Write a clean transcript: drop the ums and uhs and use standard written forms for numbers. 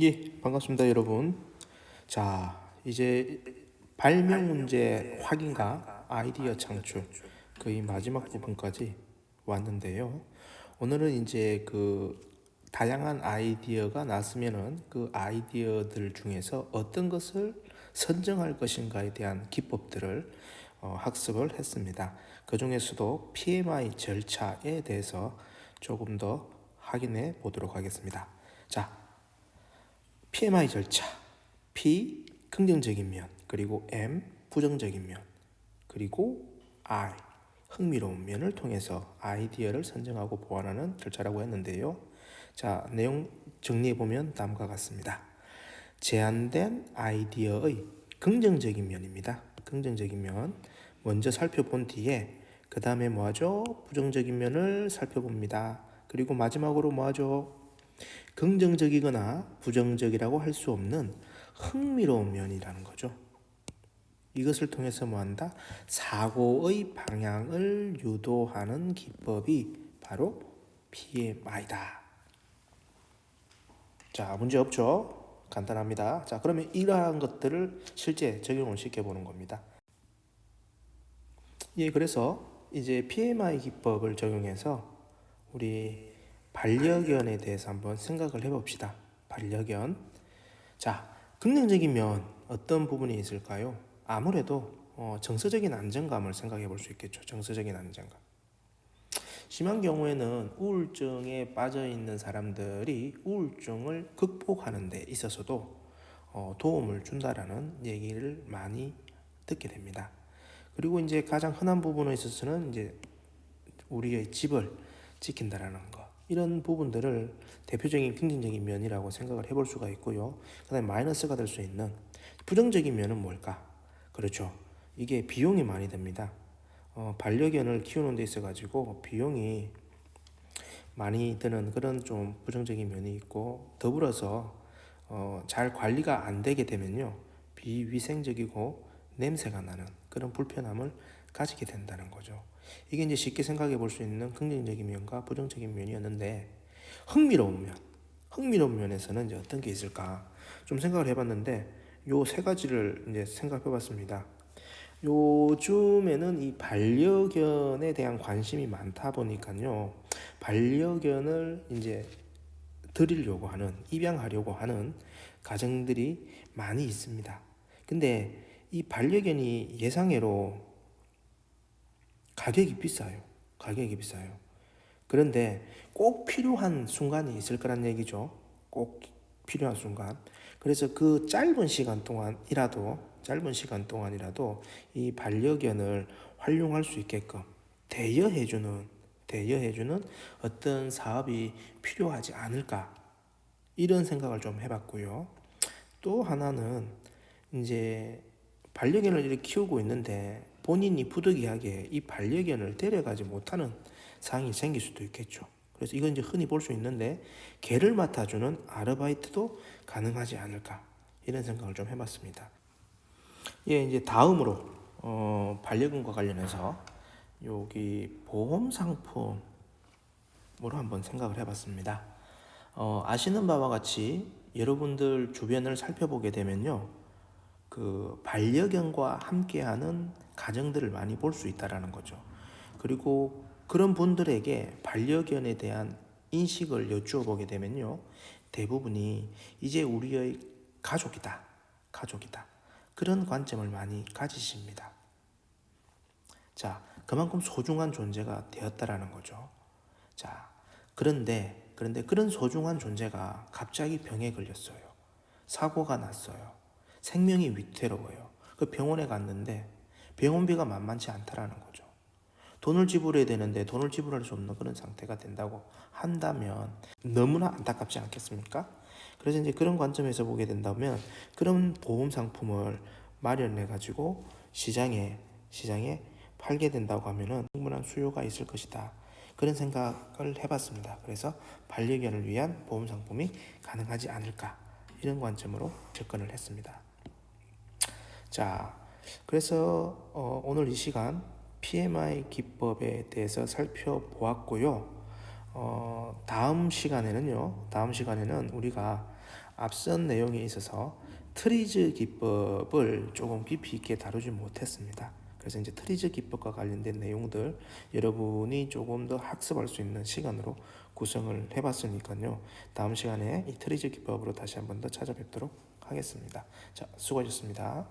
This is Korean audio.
예, 반갑습니다, 여러분. 자, 이제 발명 문제 확인과 아이디어 창출 거의 마지막 부분까지 왔는데요. 오늘은 이제 다양한 아이디어가 났으면은 그 아이디어들 중에서 어떤 것을 선정할 것인가에 대한 기법들을 학습을 했습니다. 그 중에서도 PMI 절차에 대해서 조금 더 확인해 보도록 하겠습니다. 자, PMI 절차. P 긍정적인 면, 그리고 M 부정적인 면, 그리고 I 흥미로운 면을 통해서 아이디어를 선정하고 보완하는 절차라고 했는데요. 자, 내용 정리해 보면 다음과 같습니다. 제안된 아이디어의 긍정적인 면입니다. 긍정적인 면 먼저 살펴본 뒤에 그 다음에 뭐하죠? 부정적인 면을 살펴봅니다. 그리고 마지막으로 뭐하죠? 긍정적이거나 부정적이라고 할 수 없는 흥미로운 면이라는 거죠. 이것을 통해서 뭐한다? 사고의 방향을 유도하는 기법이 바로 PMI다. 자, 문제 없죠? 간단합니다. 자, 그러면 이러한 것들을 실제 적용을 시켜보는 겁니다. 예, 그래서 이제 PMI 기법을 적용해서 우리 반려견에 대해서 한번 생각을 해봅시다. 반려견. 자, 긍정적인 면 어떤 부분이 있을까요? 아무래도 정서적인 안정감을 생각해 볼 수 있겠죠. 정서적인 안정감. 심한 경우에는 우울증에 빠져 있는 사람들이 우울증을 극복하는 데 있어서도 도움을 준다라는 얘기를 많이 듣게 됩니다. 그리고 이제 가장 흔한 부분에 있어서는 이제 우리의 집을 지킨다라는 것. 이런 부분들을 대표적인 긍정적인 면이라고 생각을 해볼 수가 있고요. 그 다음에 마이너스가 될 수 있는 부정적인 면은 뭘까? 그렇죠. 이게 비용이 많이 듭니다. 반려견을 키우는 데 있어가지고 비용이 많이 드는 그런 좀 부정적인 면이 있고, 더불어서 잘 관리가 안 되게 되면요, 비위생적이고 냄새가 나는 그런 불편함을 가지게 된다는 거죠. 이게 이제 쉽게 생각해 볼 수 있는 긍정적인 면과 부정적인 면이었는데, 흥미로운 면에서는 이제 어떤 게 있을까 좀 생각을 해봤는데, 요 세 가지를 이제 생각해 봤습니다. 요즘에는 이 반려견에 대한 관심이 많다 보니까요, 반려견을 이제 드리려고 하는, 입양하려고 하는 가정들이 많이 있습니다. 근데 이 반려견이 예상외로 가격이 비싸요. 가격이 비싸요. 그런데 꼭 필요한 순간이 있을 거란 얘기죠. 꼭 필요한 순간. 그래서 그 짧은 시간 동안이라도 이 반려견을 활용할 수 있게끔 대여해주는 어떤 사업이 필요하지 않을까. 이런 생각을 좀 해봤고요. 또 하나는 이제 반려견을 이렇게 키우고 있는데 본인이 부득이하게 이 반려견을 데려가지 못하는 상황이 생길 수도 있겠죠. 그래서 이건 이제 흔히 볼 수 있는데 개를 맡아주는 아르바이트도 가능하지 않을까, 이런 생각을 좀 해봤습니다. 예, 이제 다음으로 반려견과 관련해서 여기 보험 상품으로 한번 생각을 해봤습니다. 아시는 바와 같이 여러분들 주변을 살펴보게 되면요, 그 반려견과 함께하는 가정들을 많이 볼 수 있다라는 거죠. 그리고 그런 분들에게 반려견에 대한 인식을 여쭈어 보게 되면요, 대부분이 이제 우리의 가족이다. 그런 관점을 많이 가지십니다. 자, 그만큼 소중한 존재가 되었다라는 거죠. 자, 그런데 그런 소중한 존재가 갑자기 병에 걸렸어요. 사고가 났어요. 생명이 위태로워요. 그 병원에 갔는데 병원비가 만만치 않다라는 거죠. 돈을 지불해야 되는데 돈을 지불할 수 없는 그런 상태가 된다고 한다면 너무나 안타깝지 않겠습니까? 그래서 이제 그런 관점에서 보게 된다면 그런 보험 상품을 마련해 가지고 시장에 팔게 된다고 하면은 충분한 수요가 있을 것이다. 그런 생각을 해봤습니다. 그래서 반려견을 위한 보험 상품이 가능하지 않을까, 이런 관점으로 접근을 했습니다. 자, 그래서 오늘 이 시간 PMI 기법에 대해서 살펴보았고요. 다음 시간에는 우리가 앞선 내용에 있어서 트리즈 기법을 조금 깊이 있게 다루지 못했습니다. 그래서 이제 트리즈 기법과 관련된 내용들 여러분이 조금 더 학습할 수 있는 시간으로 구성을 해봤으니까요. 다음 시간에 이 트리즈 기법으로 다시 한번 더 찾아뵙도록 하겠습니다. 자, 수고하셨습니다.